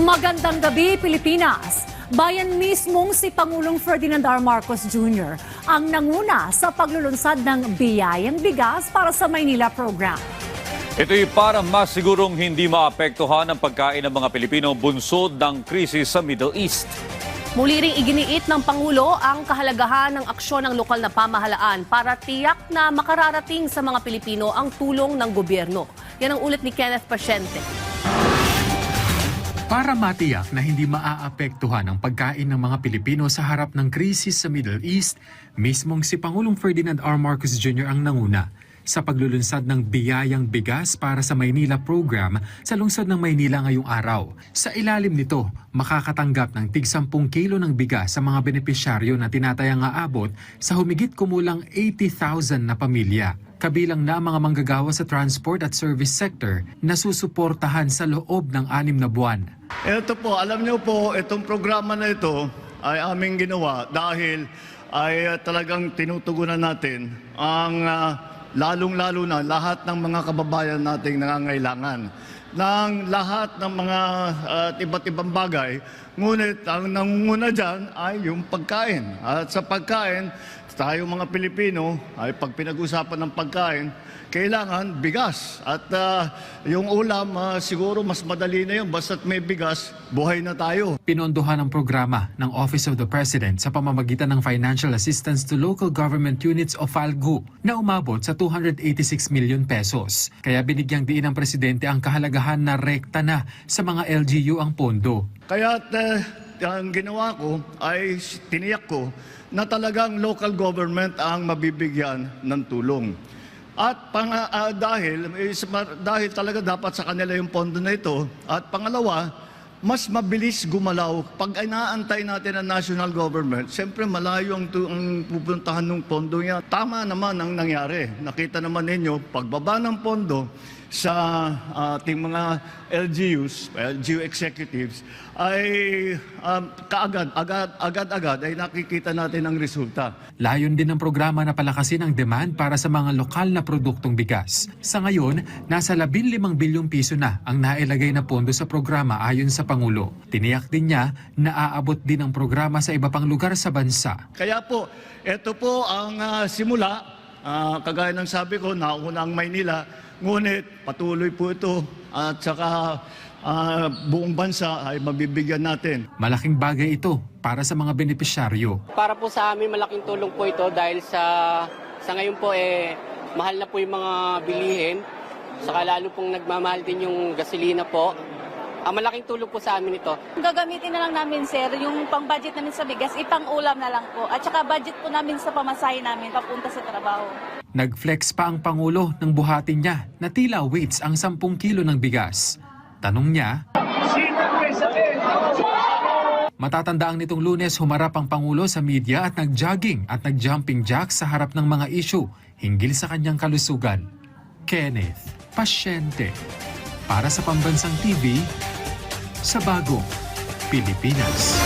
Magandang gabi, Pilipinas! Bayan mismong si Pangulong Ferdinand R. Marcos Jr. ang nanguna sa paglulunsad ng biyayang bigas para sa Maynila program. Ito'y para mas sigurong hindi maapektuhan ang pagkain ng mga Pilipino bunsod ng krisis sa Middle East. Muli ring iginiit ng Pangulo ang kahalagahan ng aksyon ng lokal na pamahalaan para tiyak na makararating sa mga Pilipino ang tulong ng gobyerno. Yan ang ulit ni Kenneth Pasyente. Para matiyak na hindi maaapektuhan ang pagkain ng mga Pilipino sa harap ng krisis sa Middle East, mismong si Pangulong Ferdinand R. Marcos Jr. ang nanguna sa paglulunsad ng biyayang bigas para sa Maynila program sa lungsod ng Maynila ngayong araw. Sa ilalim nito, makakatanggap ng tig 10 kilo ng bigas sa mga benepisyaryo na tinatayang aabot sa humigit kumulang 80,000 na pamilya. Kabilang na ang mga manggagawa sa transport at service sector na susuportahan sa loob ng 6 na buwan. Ito po, alam niyo po, itong programa na ito ay aming ginawa dahil ay talagang tinutugunan natin ang lalong-lalo na lahat ng mga kababayan nating nangangailangan ng lahat ng mga iba't ibang bagay. Ngunit ang nangunguna dyan ay yung pagkain. At sa pagkain, tayo mga Pilipino ay pag pinag-usapan ng pagkain, kailangan bigas. At yung ulam, siguro mas madali na yun. Basta't may bigas, buhay na tayo. Pinondohan ang programa ng Office of the President sa pamamagitan ng Financial Assistance to Local Government Units o FALGU na umabot sa 286 million pesos. Kaya binigyang diin ng Presidente ang kahalagahan na rekta na sa mga LGU ang pondo. Kaya ang ginawa ko ay tiniyak ko na talagang local government ang mabibigyan ng tulong. At dahil talaga dapat sa kanila yung pondo na ito. At pangalawa, mas mabilis gumalaw. Pag inaantay natin ang national government, siyempre malayo ang pupuntahan ng pondo niya. Tama naman ang nangyari. Nakita naman ninyo, pagbaba ng pondo sa ating mga LGU executives, ay agad-agad ay nakikita natin ang resulta. Layon din ng programa na palakasin ang demand para sa mga lokal na produktong bigas. Sa ngayon, nasa 15 bilyong piso na ang nailagay na pondo sa programa ayon sa Pangulo. Tiniyak din niya na aabot din ang programa sa iba pang lugar sa bansa. Kaya po, ito po ang simula. Kagaya ng sabi ko, nauna ang Maynila, ngunit patuloy po ito at saka buong bansa ay mabibigyan natin. Malaking bagay ito para sa mga benepisyaryo. Para po sa amin, malaking tulong po ito dahil sa ngayon po mahal na po yung mga bilihin. Saka lalo pong nagmamahal din yung gasolina po. Malaking tulong po sa amin ito. Gagamitin na lang namin, sir, yung pang-budget namin sa bigas, ipang-ulam na lang po. At saka budget po namin sa pamasahe namin papunta sa trabaho. Nag-flex pa ang Pangulo ng buhatin niya na tila weights ang 10 kilo ng bigas. Tanong niya, matatandaan nitong Lunes humarap ang Pangulo sa media at nag-jogging at nag-jumping jack sa harap ng mga issue hinggil sa kanyang kalusugan. Kenneth Pasyente, para sa Pambansang TV, sa Bagong Pilipinas.